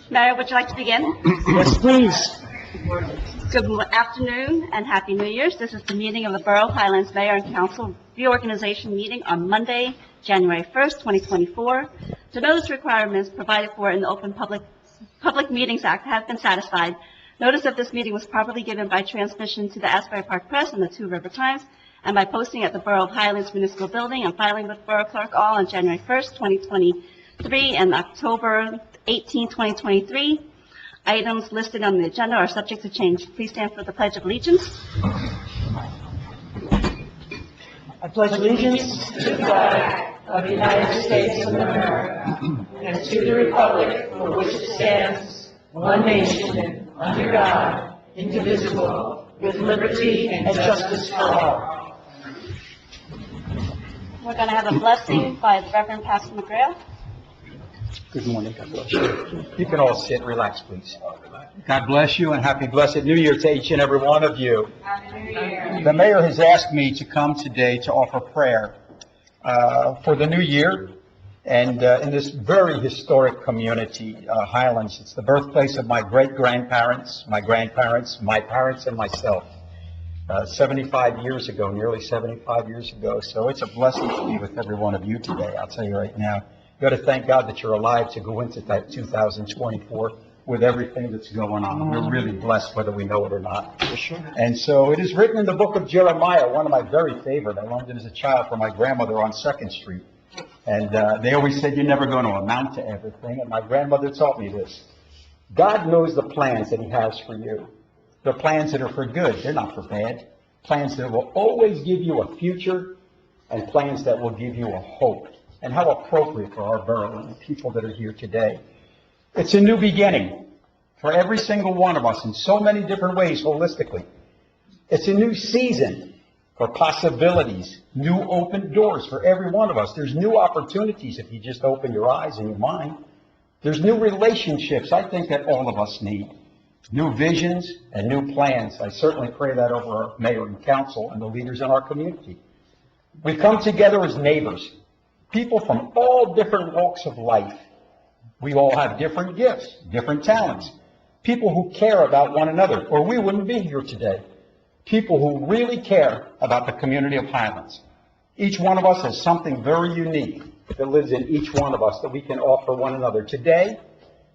Mayor, would you like to begin? Yes, please. Good afternoon and Happy New Year's. This is the meeting of the Borough of Highlands Mayor and Council reorganization meeting on Monday, January 1st, 2024. The notice requirements provided for in the Open Public Meetings Act have been satisfied. Notice of this meeting was properly given by transmission to the Asbury Park Press and the Two River Times, and by posting at the Borough of Highlands Municipal Building and filing with Borough Clerk all on January 1st, 2023 and October 18, 2023. Items listed on the agenda are subject to change. Please stand for the Pledge of Allegiance. I pledge allegiance to the flag of the United States of America and to the republic for which it stands, one nation, under God, indivisible, with liberty and justice for all. We're going to have a blessing by the Reverend Pastor McGrail. Good morning. God bless you. You can all sit and relax, please. God bless you and happy blessed New Year to each and every one of you. Happy New Year. The mayor has asked me to come today to offer prayer for the new year. And in this very historic community, Highlands, it's the birthplace of my great-grandparents, my grandparents, my parents, and myself. 75 years ago, nearly 75 years ago. So it's a blessing to be with every one of you today, I'll tell you right now. You've got to thank God that you're alive to go into that 2024 with everything that's going on. We're really blessed whether we know it or not. For sure. And so it is written in the book of Jeremiah, one of my very favorite. I learned it as a child from my grandmother on 2nd Street. And they always said, you're never going to amount to everything. And my grandmother taught me this. God knows the plans that he has for you. They're plans that are for good. They're not for bad. Plans that will always give you a future and plans that will give you a hope. And how appropriate for our borough and the people that are here today. It's a new beginning for every single one of us in so many different ways holistically. It's a new season for possibilities, new open doors for every one of us. There's new opportunities if you just open your eyes and your mind. There's new relationships I think that all of us need. New visions and new plans. I certainly pray that over our mayor and council and the leaders in our community. We come together as neighbors. People from all different walks of life. We all have different gifts, different talents. People who care about one another, or we wouldn't be here today. People who really care about the community of Highlands. Each one of us has something very unique that lives in each one of us that we can offer one another. Today,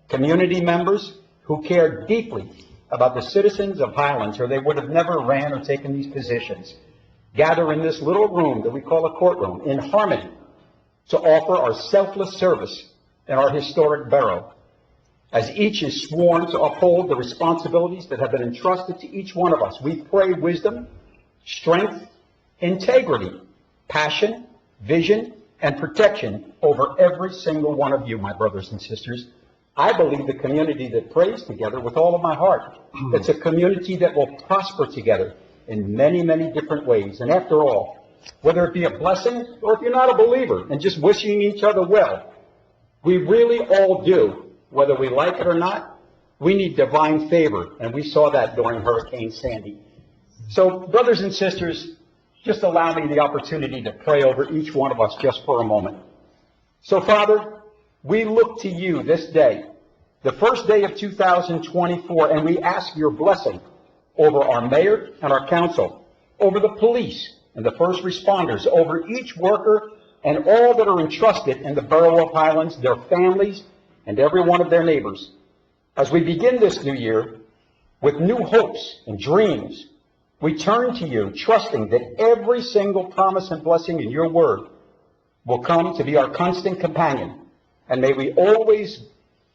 community members who care deeply about the citizens of Highlands, or they would have never ran or taken these positions, gather in this little room that we call a courtroom in harmony to offer our selfless service in our historic borough, as each is sworn to uphold the responsibilities that have been entrusted to each one of us. We pray wisdom, strength, integrity, passion, vision, and protection over every single one of you, my brothers and sisters. I believe the community that prays together with all of my heart. It's a community that will prosper together in many, many different ways. And after all, whether it be a blessing or if you're not a believer and just wishing each other well, we really all do, whether we like it or not. We need divine favor, and we saw that during Hurricane Sandy. So, brothers and sisters, just allow me the opportunity to pray over each one of us just for a moment. So, Father, we look to you this day, the first day of 2024, and we ask your blessing over our mayor and our council, over the police and the first responders, over each worker and all that are entrusted in the borough of Highlands, their families, and every one of their neighbors. As we begin this new year with new hopes and dreams, we turn to you, trusting that every single promise and blessing in your word will come to be our constant companion. And may we always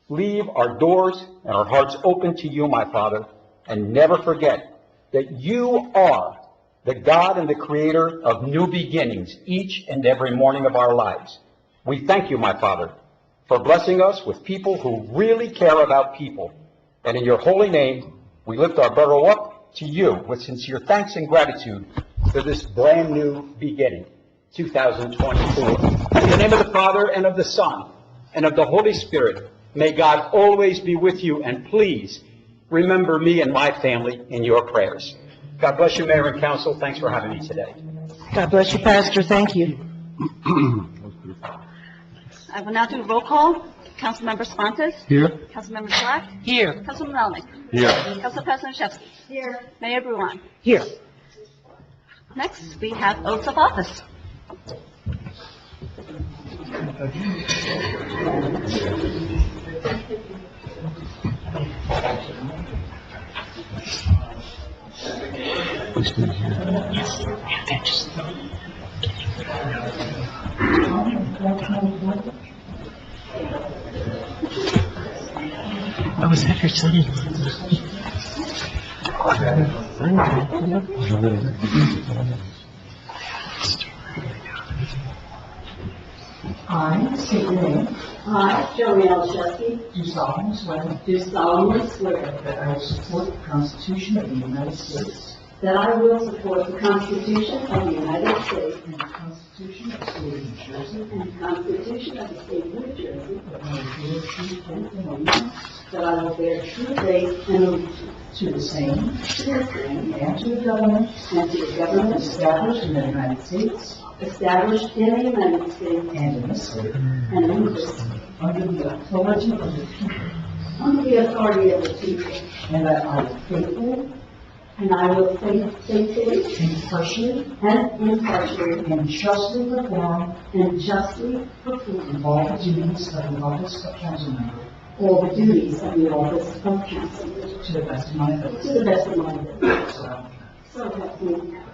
leave our doors and our hearts open to you, my Father, and never forget that you are the God and the creator of new beginnings each and every morning of our lives. We thank you, my Father, for blessing us with people who really care about people. And in your holy name, we lift our borough up to you with sincere thanks and gratitude for this brand new beginning, 2024. In the name of the Father, and of the Son, and of the Holy Spirit, may God always be with you, and please remember me and my family in your prayers. God bless you, Mayor and Council. Thanks for having me today. God bless you, Pastor. Thank you. I will now do a roll call. Councilmember Spontas? Here. Councilmember Clark? Here. Councilman Melnick? Here. Council President Yashewski? Here. Mayor Bruin? Here. Next, we have oaths of office. I was at her son. I state your name. I, Joey Yashewski, Do solemnly swear do solemnly swear that I will support the Constitution of the United States that I will support the Constitution of the United States and the Constitution of the State of New Jersey, and the Constitution of the State of New Jersey, that I will bear true faith and allegiance that I will bear true faith and allegiance to the same to the same and to the government and to the government established in the United States established in the United States and in this state, and in this state, under the authority of the people, under the authority of the people, and that I will faithfully, and I will faithfully impartially, and impartially and justly perform and justly perform all the duties of the office of council member all the duties of the office of council to the best of my ability. to the best of my ability. So, So help me God.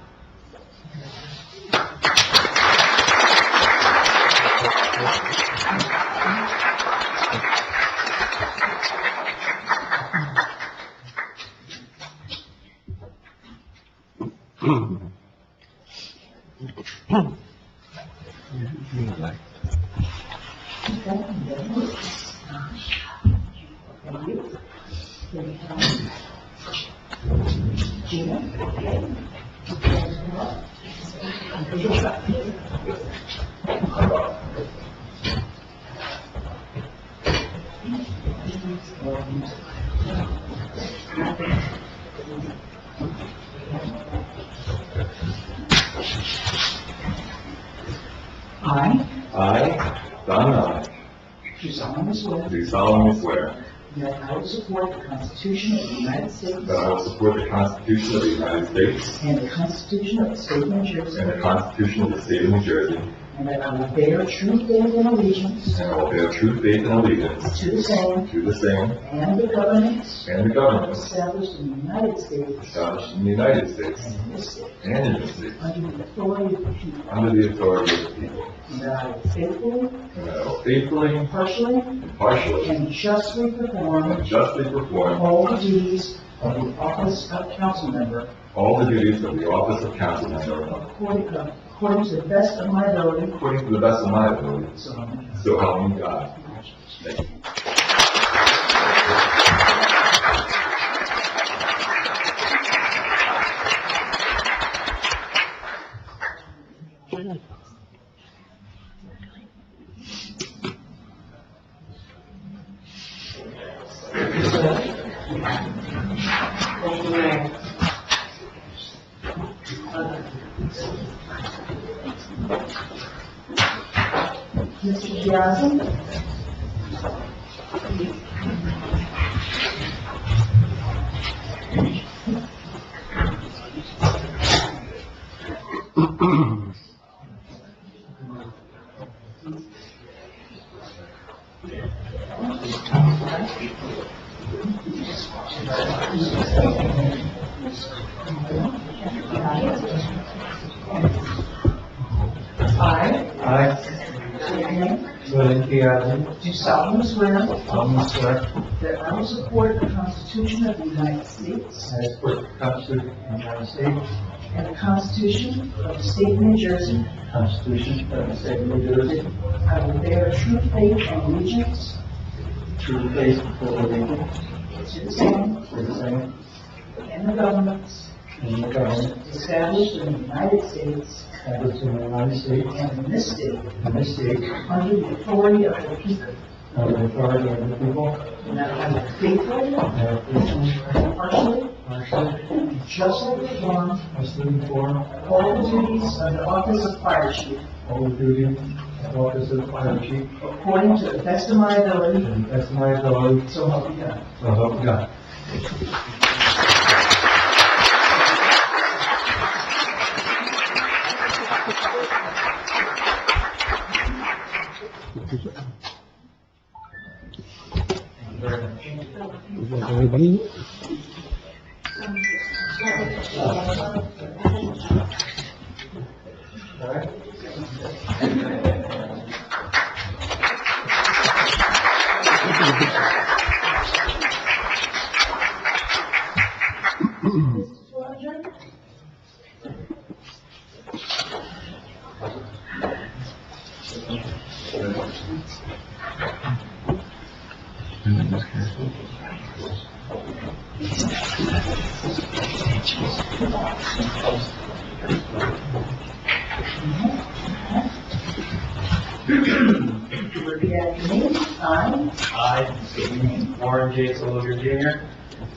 I, Don Nye, do solemnly swear do solemnly swear that I will support the Constitution of the United States that I will support the Constitution of the United States and the Constitution of the State of New Jersey, and the Constitution of the State of New Jersey, and that I will bear true faith and allegiance and I will bear true faith and allegiance to the same to the same and the governments and the governments established in the United States established in the United States and in this state, and in this state, under the authority of the people, under the authority of the people, and that I will faithfully, and that I will faithfully, impartially, impartially, and justly perform and justly perform all the duties of the office of council member all the duties of the office of council member according to the best of my ability. according to the best of my ability. So help me God. So help me God. Thank you. Mr. Piazza? I, William Piazza, Do solemnly swear solemnly swear that I will support the Constitution of the United States I support the Constitution of the United States, and the Constitution of the State of New Jersey. the Constitution of the State of New Jersey, I will bear true faith and allegiance true faith and allegiance to the same to the same and the governments and the government established in the United States established in the United States and in this state, and this state, under the authority of the people, under the authority of the people, and that I will faithfully, and I will faithfully, impartially, impartially, and justly perform justly perform all the duties of the office of fire chief all the duties office of fire chief according to the best of my ability, to the best of my ability, so help me God. so help me God. Repeat after me. I, state your name, Warren J. Soliger Jr.,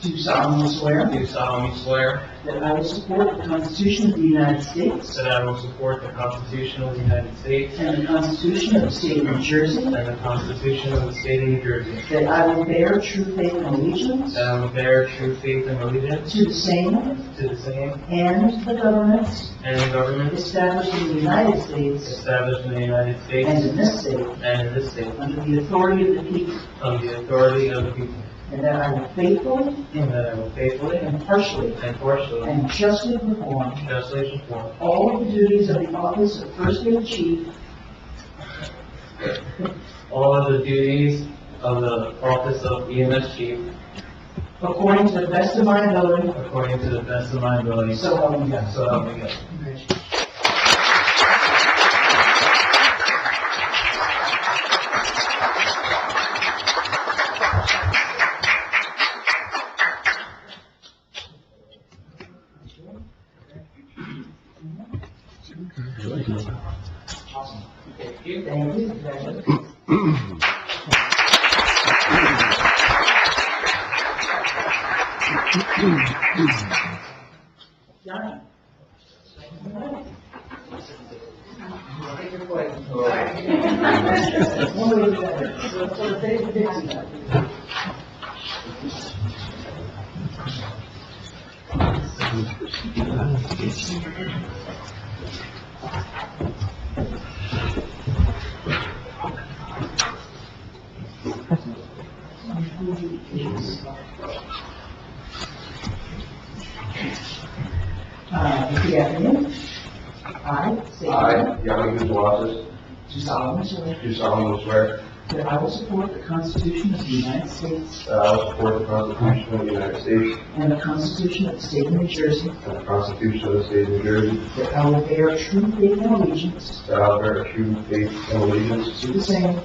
Do solemnly swear do solemnly swear that I will support the Constitution of the United States that I will support the Constitution of the United States and the Constitution of the State of New Jersey, and the Constitution of the State of New Jersey, that I will bear true faith and allegiance that I will bear true faith and allegiance to the same to the same and the governments and the government established in the United States established in the United and States in this state and in this state, under the authority of the people, under the authority of the people, and that I will faithfully, and that I will faithfully impartially, and partially and justly perform justly perform all of the duties of the office of First Aid Chief all of the duties of the office of EMS Chief according to the best of my ability, according to the best of my ability, so help me God. so help me God. Thank you. Congratulations. Johnny. Take your place. One way or the other. So the David Dixie. Repeat after me. I state your name. I, Yanni Guzwazis, Do solemnly swear do solemnly swear that I will support the Constitution of the United States that I will support the Constitution of the United States and the Constitution of the State of New Jersey, and the Constitution of the State of New Jersey, that I will bear true faith and allegiance that I will bear true faith and allegiance to the same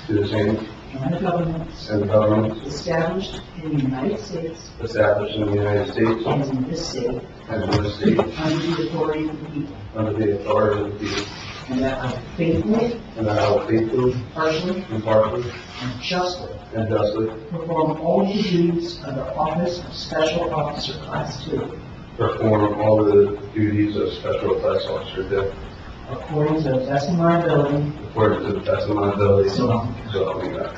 to the same and the governments and the government established in the United States established in the United States and in this state and in this state under the authority of the people, under the authority of the people, and that I will faithfully, and that I will faithfully, impartially, impartially, and justly and justly perform all the duties of the office of Special Officer Class 2 perform all the duties of Special Class Officer Dick according to the best of my ability, according to the best of my ability, so so help me God. help me God.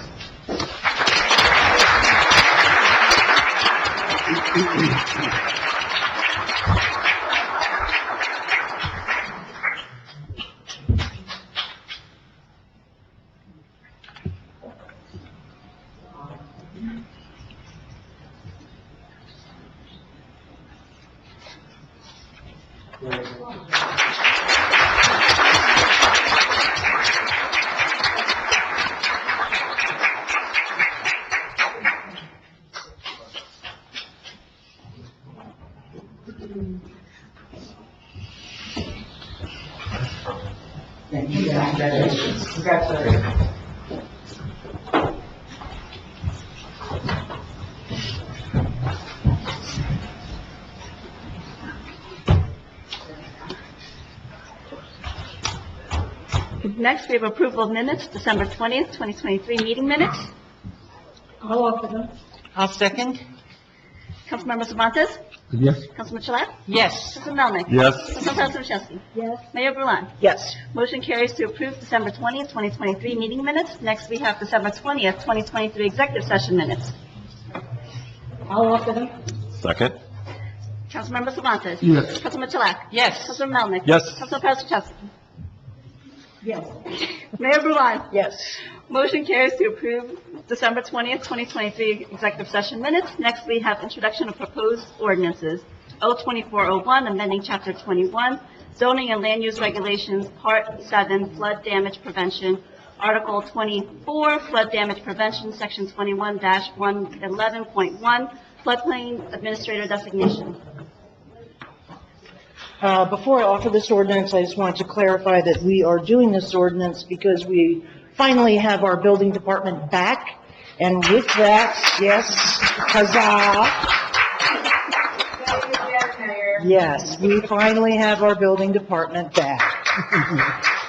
Thank you. Congratulations. Congratulations. Next, we have approval of minutes, December 20th, 2023 meeting minutes. I'll offer them. I'll second. Councilmember Cervantes? Yes. Councilman Gilat? Yes. Councilman Melnick? Yes. Council President Chesky? Yes. Mayor Bruin? Yes. Motion carries to approve December 20th, 2023 meeting minutes. Next, we have December 20th, 2023 executive session minutes. I'll offer them. Second. Councilmember Cervantes? Yes. Councilman Gilat? Yes. Councilman Melnick? Yes. Council President Chesky? Yes. Mayor Bruin? Yes. Motion carries to approve December 20th, 2023 executive session minutes. Next, we have introduction of proposed ordinances. O-2401, amending Chapter 21, zoning and land use regulations, Part 7, flood damage prevention, Article 24, flood damage prevention, Section 21-111.1, floodplain administrator designation. Before I offer this ordinance, I just wanted to clarify that we are doing this ordinance because we finally have our building department back. And with that, yes, huzzah. Yes, we finally have our building department back.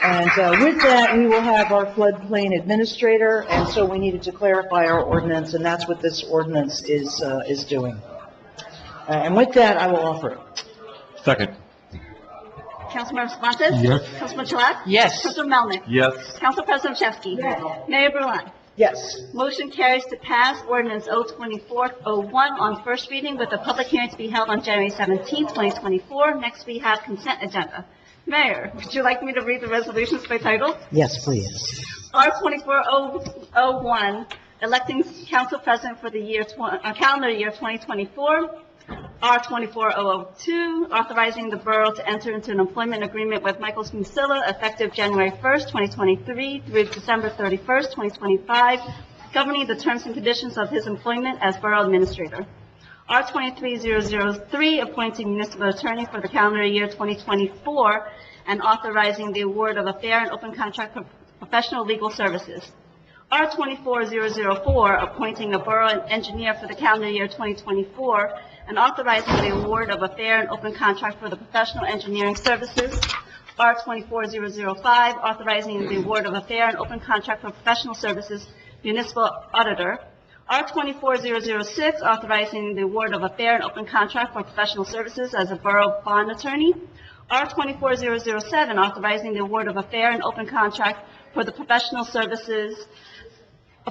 And with that, we will have our floodplain administrator, and so we needed to clarify our ordinance, and that's what this ordinance is doing. And with that, I will offer it. Second. Councilmember Cervantes? Yes. Councilman Gilat? Yes. Councilman Melnick? Yes. Council President Chesky? Yes. Mayor Bruin? Yes. Motion carries to pass ordinance O-2401 on first reading with a public hearing to be held on January 17, 2024. Next, we have consent agenda. Mayor, would you like me to read the resolutions by title? Yes, please. R-2401, electing council president for the calendar year 2024. R-2402, authorizing the borough to enter into an employment agreement with Michael Musilla effective January 1st, 2023 through December 31st, 2025, governing the terms and conditions of his employment as borough administrator. R-23003, appointing municipal attorney for the calendar year 2024 and authorizing the award of a fair and open contract for professional legal services. R-24004, appointing a borough engineer for the calendar year 2024 and authorizing the award of a fair and open contract for the professional engineering services. R-24005, authorizing the award of a fair and open contract for professional services municipal auditor. R-24006, authorizing the award of a fair and open contract for professional services as a borough bond attorney. R-24007, authorizing the award of a fair and open contract for the professional services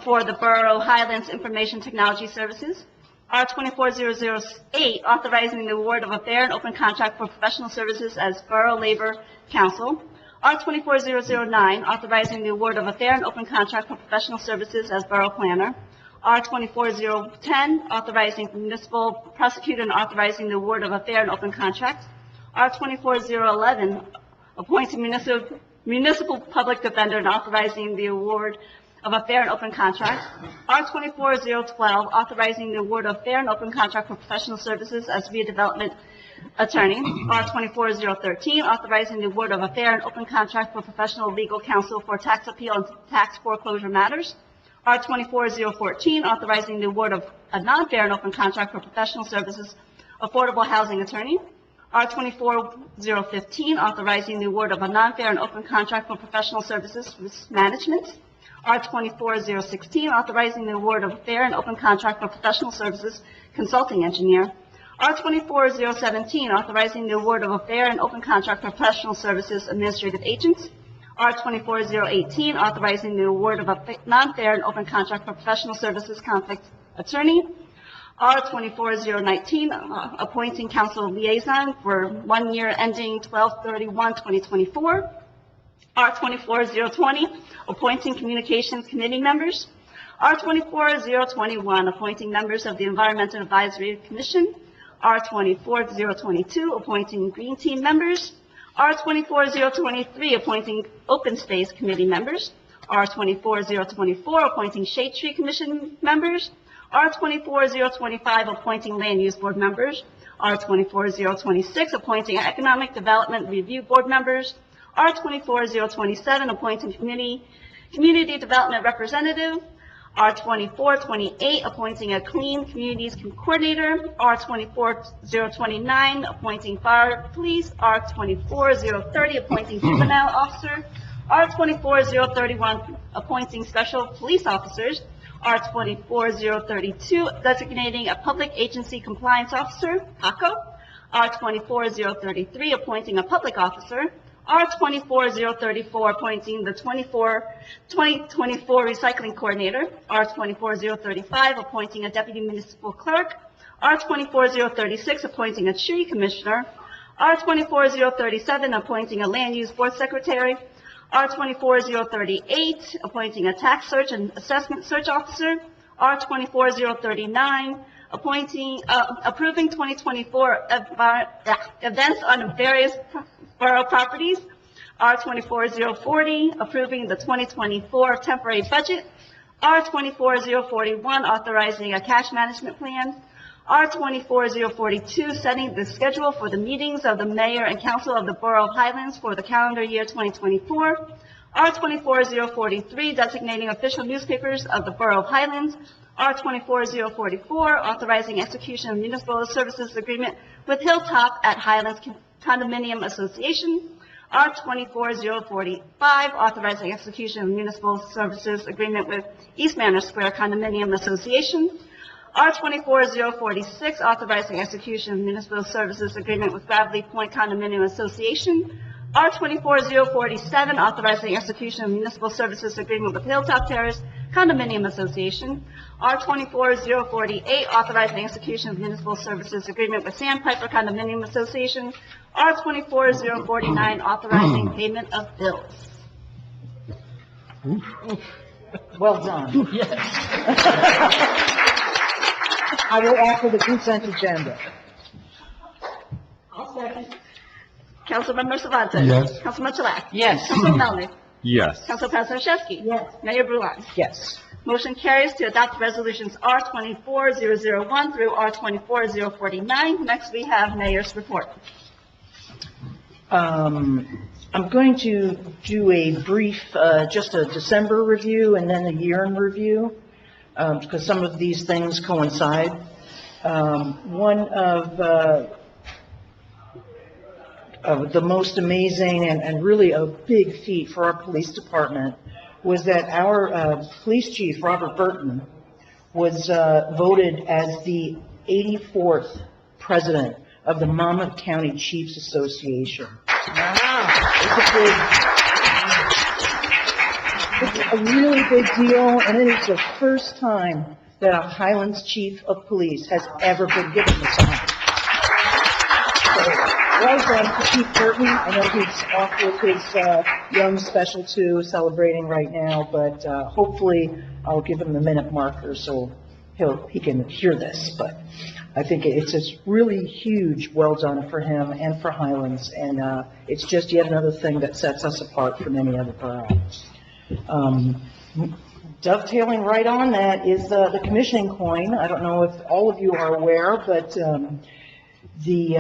for the Borough Highlands Information Technology Services. R-24008, authorizing the award of a fair and open contract for professional services as Borough Labor Council. R-24009, authorizing the award of a fair and open contract for professional services as Borough Planner. R-24010, authorizing municipal prosecutor and authorizing the award of a fair and open contract. R-24011, appointing municipal public defender and authorizing the award of a fair and open contract. R-24012, authorizing the award of fair and open contract for professional services as redevelopment attorney. R-24013, authorizing the award of a fair and open contract for professional legal counsel for tax appeal and tax foreclosure matters. R-24014, authorizing the award of a non-fair and open contract for professional services affordable housing attorney. R-24015, authorizing the award of a non-fair and open contract for professional services risk management. R-24016, authorizing the award of a fair and open contract for professional services consulting engineer. R-24017, authorizing the award of a fair and open contract for professional services administrative agents. R-24018, authorizing the award of a non-fair and open contract for professional services conflict attorney. R-24019, appointing council liaison for 1 year ending 12/31/2024. R-24020, appointing communications committee members. R-24021, appointing members of the Environmental Advisory Commission. R-24022, appointing Green Team members. R-24023, appointing Open Space Committee members. R-24024, appointing Shade Tree Commission members. R-24025, appointing Land Use Board members. R-24026, appointing Economic Development Review Board members. R-24027, appointing Community Development Representative. R-24028, appointing a Clean Communities Coordinator. R-24029, appointing Fire Police. R-24030, appointing Juvenile Officer. R-24031, appointing Special Police Officers. R-24032, designating a Public Agency Compliance Officer, PACO. R-24033, appointing a Public Officer. R-24034, appointing the 2024 Recycling Coordinator. R-24035, appointing a Deputy Municipal Clerk. R-24036, appointing a Tree Commissioner. R-24037, appointing a Land Use Board Secretary. R-24038, appointing a Tax Search and Assessment Search Officer. R-24039, approving 2024 events on various borough properties. R-24040, approving the 2024 temporary budget. R-24041, authorizing a cash management plan. R-24042, setting the schedule for the meetings of the mayor and council of the Borough of Highlands for the calendar year 2024. R-24043, designating official newspapers of the Borough of Highlands. R-24044, authorizing execution of municipal services agreement with Hilltop at Highlands Condominium Association. R-24045, authorizing execution of municipal services agreement with East Manor Square Condominium Association. R-24046, authorizing execution of municipal services agreement with Gravely Point Condominium Association. R-24047, authorizing execution of municipal services agreement with Hilltop Terrace Condominium Association. R-24048, authorizing execution of municipal services agreement with Sandpiper Condominium Association. R-24049, authorizing payment of bills. Well done. I will offer the consent agenda. I'll second. Councilmember Savantes. Yes. Councilman Gilat. Yes. Councilman Melnick. Yes. Council President Chesky. Yes. Mayor Bruin. Yes. Motion carries to adopt resolutions R-24001 through R-24049. Next, we have mayor's report. I'm going to do a brief, just a December review and then a year in review, because some of these things coincide. One of the most amazing and really a big feat for our police department was that our police chief, Robert Burton, was voted as the 84th president of the Monmouth County Chiefs Association. It's a really big deal, and it is the first time that a Highlands chief of police has ever been given this honor. So, well done to Chief Burton. I know he's off with his young Special 2 celebrating right now, but hopefully I'll give him the minute marker so he can hear this. But I think it's a really huge well done for him and for Highlands, and it's just yet another thing that sets us apart from any other borough. Dovetailing right on that is the commissioning coin. I don't know if all of you are aware, but the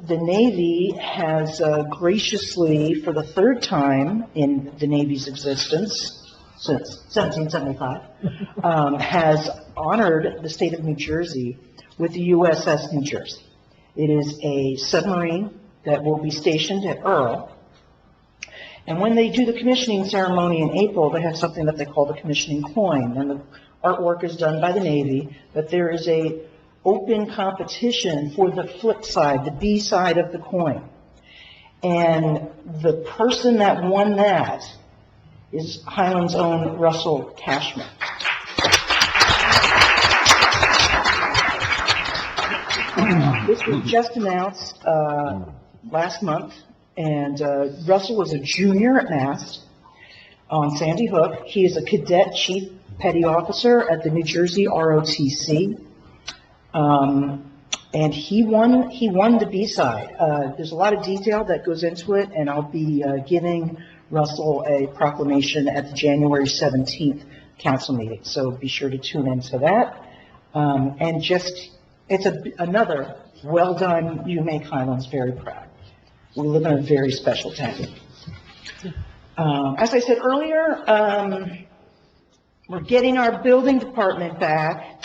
Navy has graciously, for the third time in the Navy's existence, since 1775, has honored the state of New Jersey with the USS New Jersey. It is a submarine that will be stationed at Earl. And when they do the commissioning ceremony in April, they have something that they call the commissioning coin. And the artwork is done by the Navy, but there is a open competition for the flip side, the B side of the coin. And the person that won that is Highlands' own Russell Cashman. This was just announced last month, and Russell was a junior at Mast on Sandy Hook. He is a cadet chief petty officer at the New Jersey ROTC. And he won the B-side. There's a lot of detail that goes into it, and I'll be giving Russell a proclamation at the January 17th council meeting. So be sure to tune into that. And just, it's another well done. You make Highlands very proud. We live in a very special town. As I said earlier, we're getting our building department back.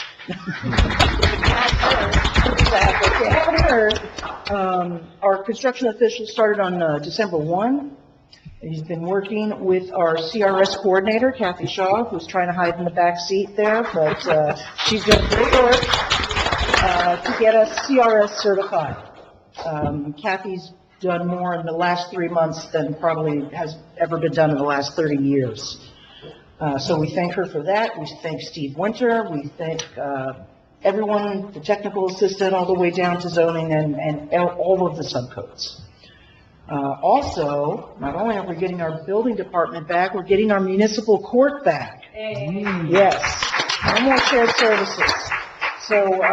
Our construction officials started on December 1. He's been working with our CRS coordinator, Kathy Shaw, who's trying to hide in the back seat there, but she's done great work to get us CRS certified. Kathy's done more in the last 3 months than probably has ever been done in the last 30 years. So we thank her for that. We thank Steve Winter. We thank everyone, the technical assistant, all the way down to zoning and all of the subcodes. Also, not only are we getting our building department back, we're getting our municipal court back. Yes, no more shared services. So,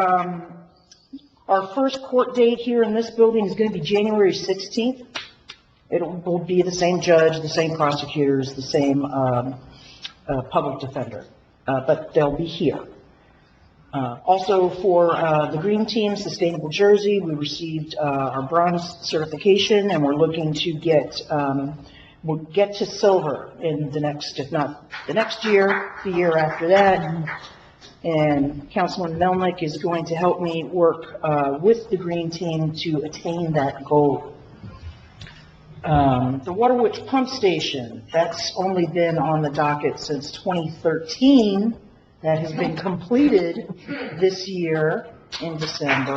our first court date here in this building is going to be January 16th. It will be the same judge, the same prosecutors, the same public defender, but they'll be here. Also for the Green Team Sustainable Jersey, we received our bronze certification, and we're looking to we'll get to silver in the next, if not the next year, the year after that. And Councilman Melnick is going to help me work with the Green Team to attain that goal. The Waterwitch Pump Station, that's only been on the docket since 2013. That has been completed this year in December.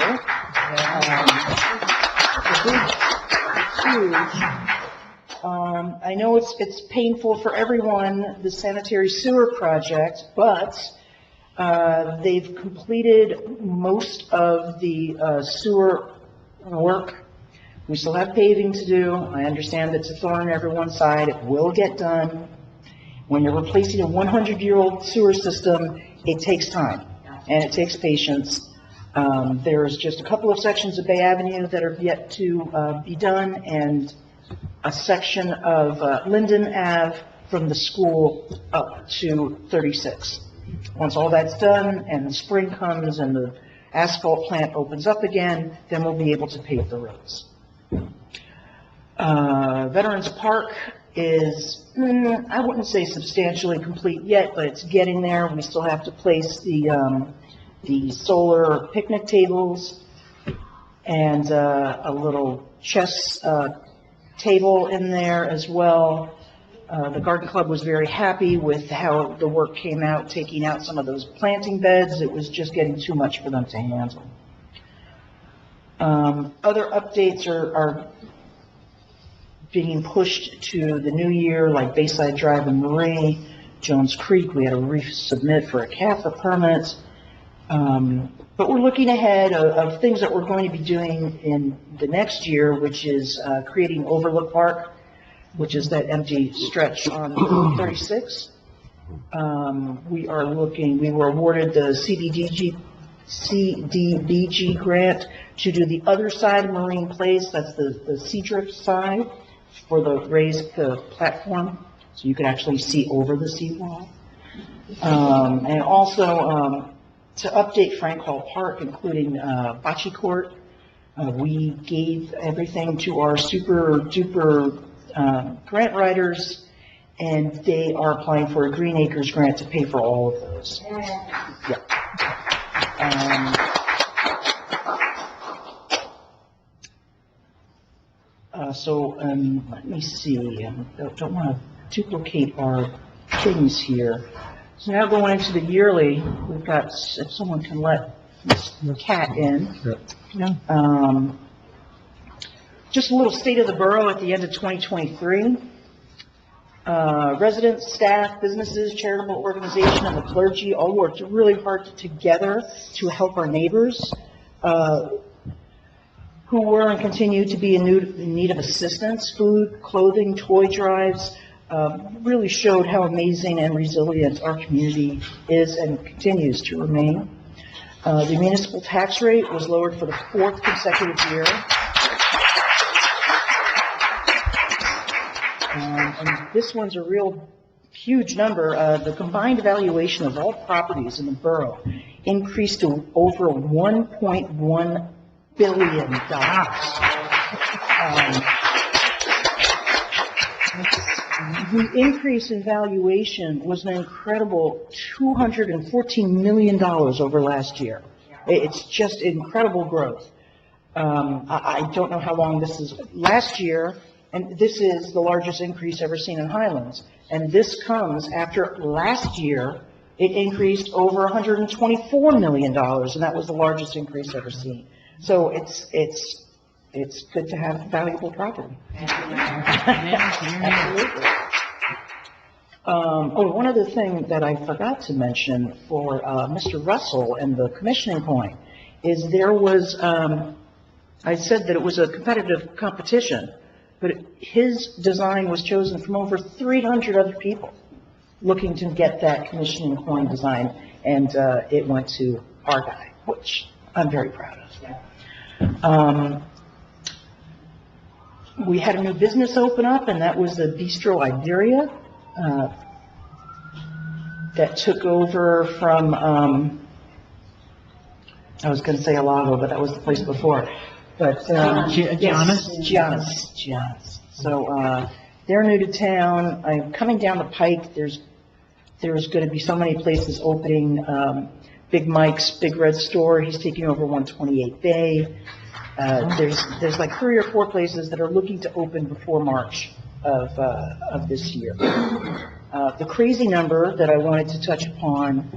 Huge. I know it's painful for everyone, the sanitary sewer project, but they've completed most of the sewer work. We still have paving to do. I understand it's a thorn in everyone's side. It will get done. When you're replacing a 100-year-old sewer system, it takes time and it takes patience. There's just a couple of sections of Bay Avenue that are yet to be done, and a section of Linden Ave from the school up to 36. Once all that's done and the spring comes and the asphalt plant opens up again, then we'll be able to pave the roads. Veterans Park is, I wouldn't say substantially complete yet, but it's getting there. We still have to place the solar picnic tables and a little chess table in there as well. The garden club was very happy with how the work came out, taking out some of those planting beds. It was just getting too much for them to handle. Other updates are being pushed to the new year, like Bayside Drive and Marie, Jones Creek. We had to resubmit for a CAFA permit. But we're looking ahead of things that we're going to be doing in the next year, which is creating Overlook Park, which is that empty stretch on 36. We were awarded the CDBG grant to do the other side of Marine Place. That's the Seadrift side for the raised platform, so you can actually see over the seawall. And also to update Frank Hall Park, including bocce court. We gave everything to our super duper grant writers, and they are applying for a Green Acres grant to pay for all of those. Yeah. Let me see. Don't want to duplicate our things here. So now going into the yearly, we've got, if someone can let Ms. Cat in. Just a little state of the borough at the end of 2023. Residents, staff, businesses, charitable organization, and the clergy all worked really hard together to help our neighbors who were and continue to be in need of assistance. Food, clothing, toy drives really showed how amazing and resilient our community is and continues to remain. The municipal tax rate was lowered for the 4th consecutive year. And this one's a real huge number. The combined valuation of all properties in the borough increased to over $1.1 billion. The increase in valuation was an incredible $214 million over last year. It's just incredible growth. I don't know how long this is. Last year, And this is the largest increase ever seen in Highlands. And this comes after last year, it increased over $124 million, and that was the largest increase ever seen. So it's good to have valuable property. Absolutely. One other thing that I forgot to mention for Mr. Russell and the commissioning point is there was, I said that it was a competitive competition, but his design was chosen from over 300 other people looking to get that commissioning coin design, and it went to our guy, which I'm very proud of. We had a new business open up, and that was the Bistro Iberia. That took over from, I was going to say Alago, but that was the place before. But Giannis. So they're new to town. I'm coming down the pike. There's going to be so many places opening. Big Mike's Big Red Store. He's taking over 128 Bay. There's like 3 or 4 places that are looking to open before March of this year. The crazy number that I wanted to touch upon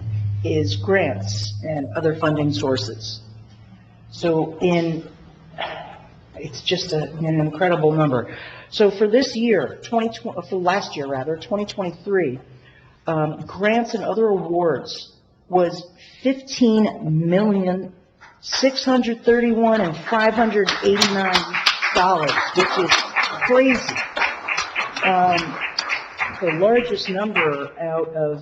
is grants and other funding sources. So it's just an incredible number. So for this year, for last year rather, 2023, grants and other awards was $15,631,589, which is crazy. The largest number out of,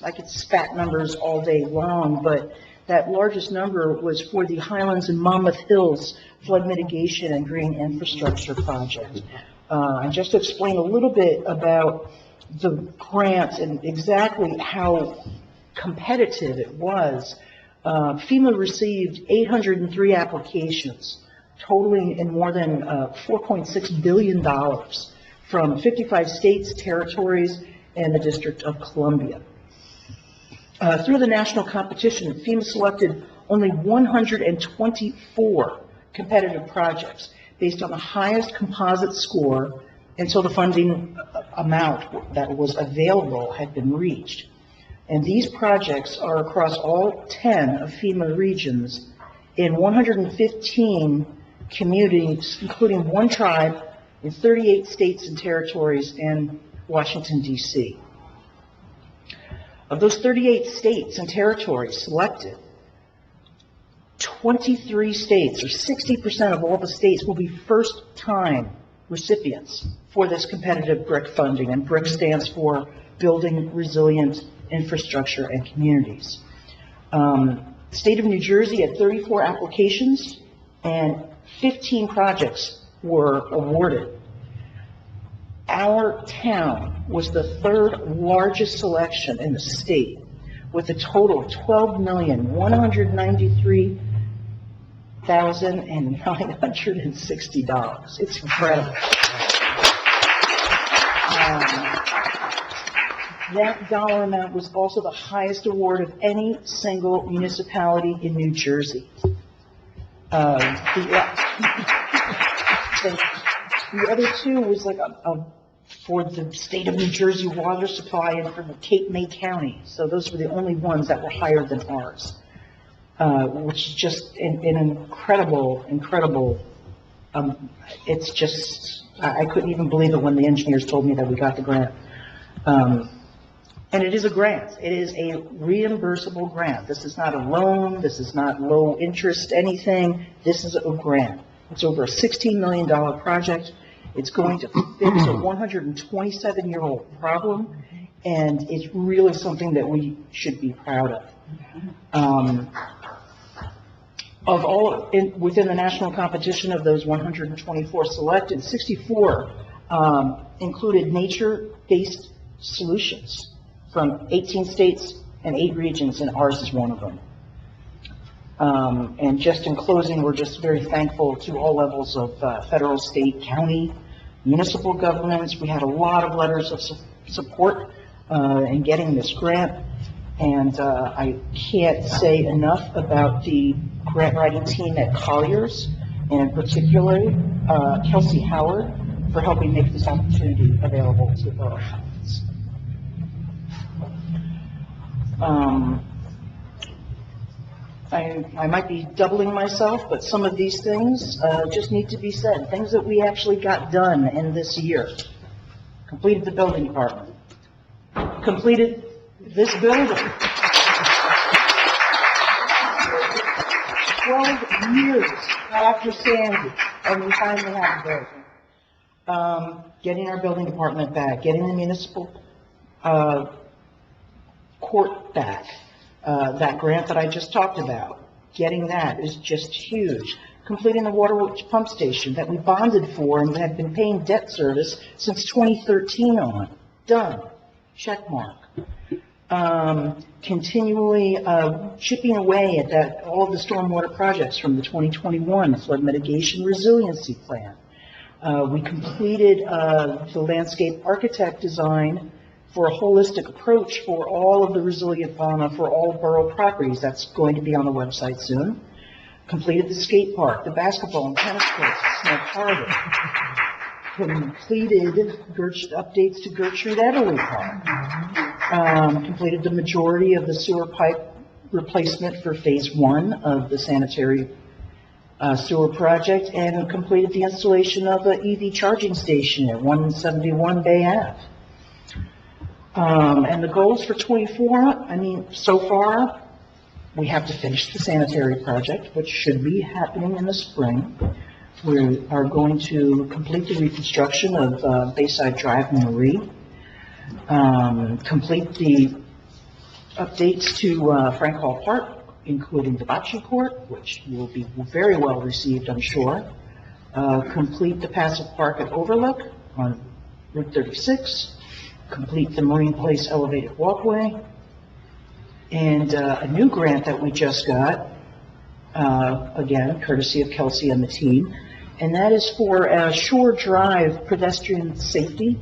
I could spat numbers all day long, but that largest number was for the Highlands and Monmouth Hills Flood Mitigation and Green Infrastructure Project. And just to explain a little bit about the grants and exactly how competitive it was, FEMA received 803 applications, totaling in more than $4.6 billion from 55 states, territories, and the District of Columbia. Through the national competition, FEMA selected only 124 competitive projects based on the highest composite score until the funding amount that was available had been reached. And these projects are across all 10 of FEMA regions in 115 communities, including 1 tribe, in 38 states and territories and Washington, D.C. Of those 38 states and territories selected, 23 states, or 60% of all the states, will be first-time recipients for this competitive BRIC funding, and BRIC stands for Building Resilient Infrastructure and Communities. The state of New Jersey had 34 applications, and 15 projects were awarded. Our town was the 3rd largest selection in the state, with a total of $12,193,960. It's incredible. That dollar amount was also the highest award of any single municipality in New Jersey. The other 2 was like for the state of New Jersey water supply and for the Cape May County. So those were the only ones that were higher than ours, which is just an incredible, it's just, I couldn't even believe it when the engineers told me that we got the grant. And it is a grant. It is a reimbursable grant. This is not a loan. This is not low interest anything. This is a grant. It's over a $16 million project. It's going to fix a 127-year-old problem, and it's really something that we should be proud of. Within the national competition of those 124 selected, 64 included nature-based solutions from 18 states and 8 regions, and ours is one of them. And just in closing, we're just very thankful to all levels of federal, state, county, municipal governments. We had a lot of letters of support in getting this grant, and I can't say enough about the grant writing team at Colliers, and particularly Kelsey Howard, for helping make this opportunity available to Borough Highlands. I might be doubling myself, but some of these things just need to be said. Things that we actually got done in this year. Completed the building department. Completed this building. 12 years after Sandy, and we finally have a building. Getting our building department back, getting the municipal court back, that grant that I just talked about, getting that is just huge. Completing the Waterworks pump station that we bonded for and have been paying debt service since 2013 on. Done. Check mark. Continually chipping away at all of the stormwater projects from the 2021 Flood Mitigation Resiliency Plan. We completed the landscape architect design for a holistic approach for all of the resilient fauna for all borough properties. That's going to be on the website soon. Completed the skate park, the basketball and tennis courts, the Snow Harbor. Completed updates to Gertrude Everly Park. Completed the majority of the sewer pipe replacement for phase 1 of the sanitary sewer project, and completed the installation of an EV charging station at 171 Bay Ave. And the goals for 24, so far, we have to finish the sanitary project, which should be happening in the spring. We are going to complete the reconstruction of Bayside Drive and Marie, complete the updates to Frank Hall Park, including the bocce court, which will be very well received, I'm sure. Complete the passive park at Overlook on Route 36. Complete the Marine Place elevated walkway. And a new grant that we just got, again, courtesy of Kelsey and the team, and that is for Shore Drive pedestrian safety.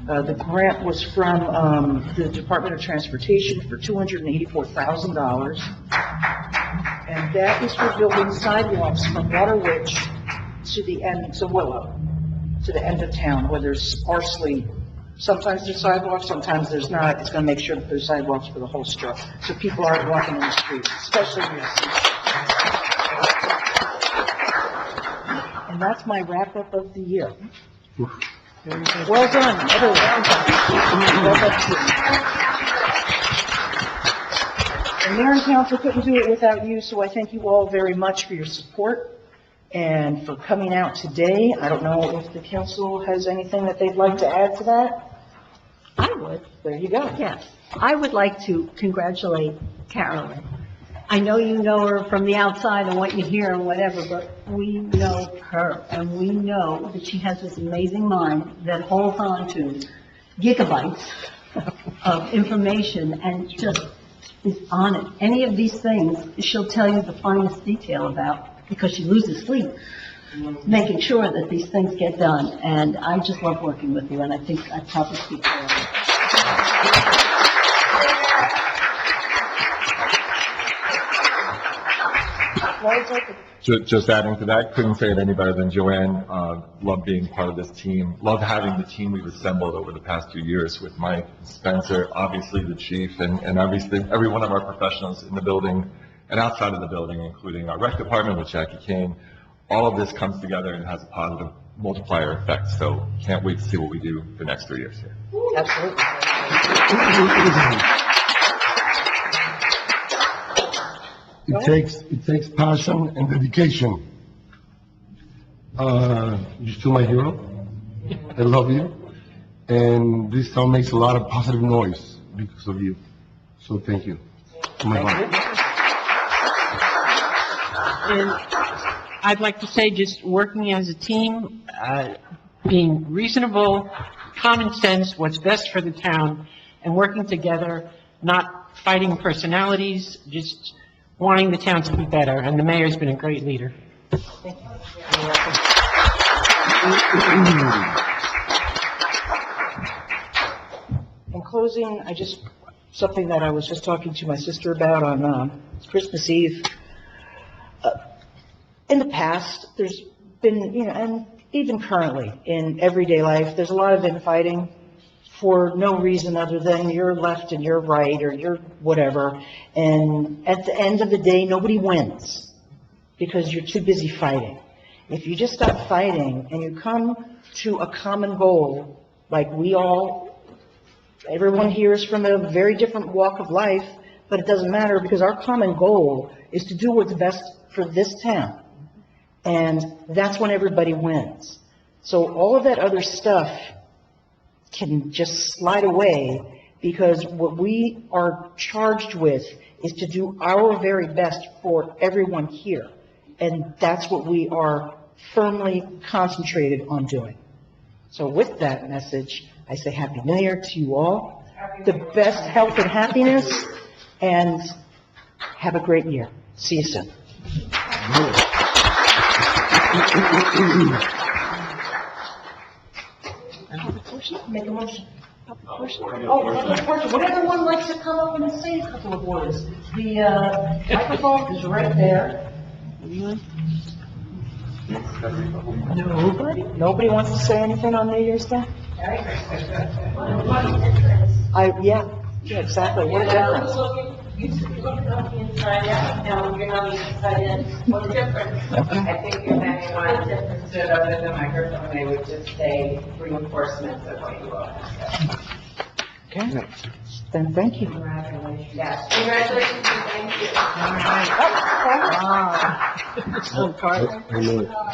The grant was from the Department of Transportation for $284,000, and that is for building sidewalks from Waterwitch to the end, to Willow, to the end of town, where there's sparsely, sometimes there's sidewalks, sometimes there's not. It's going to make sure that there's sidewalks for the whole stroke, so people aren't walking in the streets, especially in the season. And that's my wrap-up of the year. Well done, everyone. Well done. And Mayor and Council couldn't do it without you, so I thank you all very much for your support and for coming out today. I don't know if the council has anything that they'd like to add to that. I would. There you go. Yes. I would like to congratulate Carolyn. I know you know her from the outside and what you hear and whatever, but we know her, and we know that she has this amazing mind that holds on to gigabytes of information and just is on it. Any of these things, she'll tell you the finest detail about, because she loses sleep, making sure that these things get done. And I just love working with you, and I think I probably speak for her. Just adding to that, couldn't say it any better than Joanne. Love being part of this team. Love having the team we've assembled over the past 2 years with Mike, Spencer, obviously the chief, and obviously every one of our professionals in the building and outside of the building, including our rec department with Jackie Kane. All of this comes together and has a positive multiplier effect. So can't wait to see what we do the next 3 years here. Absolutely. It takes passion and dedication. You're still my hero. I love you. And this town makes a lot of positive noise because of you. So thank you. From my heart. And I'd like to say, just working as a team, being reasonable, common sense, what's best for the town, and working together, not fighting personalities, just wanting the town to be better. And the mayor's been a great leader. Thank you. In closing, something that I was just talking to my sister about on Christmas Eve. In the past, there's been, and even currently, in everyday life, there's a lot of infighting for no reason other than you're left and you're right, or you're whatever. And at the end of the day, nobody wins because you're too busy fighting. If you just stop fighting and you come to a common goal, like everyone here is from a very different walk of life, but it doesn't matter because our common goal is to do what's best for this town. And that's when everybody wins. So all of that other stuff can just slide away, because what we are charged with is to do our very best for everyone here. And that's what we are firmly concentrated on doing. So with that message, I say Happy New Year to you all. The best health and happiness, and have a great year. See you soon. Make a motion. Oh, public portion. Would everyone like to come up and say a couple of words? The microphone is right there. Nobody wants to say anything on New Year's Day? Yeah, exactly. What a difference. You look on the inside out, now you're on the inside in. What's different? I think if anyone understood other than the microphone, they would just say reinforcements of what you all have said. Okay. Then thank you. Congratulations. Yes, congratulations and thank you.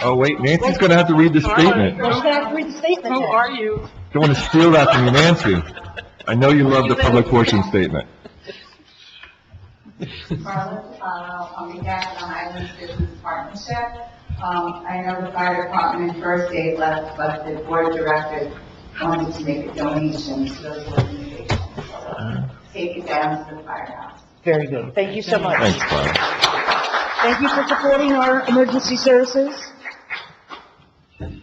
Oh, wait, Nancy's gonna have to read the statement. You're going to have to read the statement. Who are you? Don't want to steal that from you, Nancy. I know you love the public portion statement. Carla Tafano, on behalf of the Highlands Business Partnership. I know the fire department first day left, but the board of directors wanted to make a donation to those organizations. So take it down to the firehouse. Very good. Thank you so much. Thanks, Bob. Thank you for supporting our emergency services. And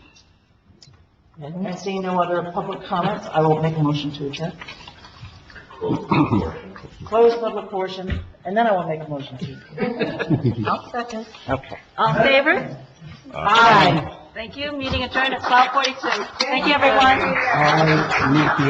seeing no other public comments, I will make a motion to adjourn. Close public portion, and then I will make a motion to. I'll second. Okay. All in favor? Aye. Thank you. Meeting adjourned at 12:42. Thank you, everyone. I need to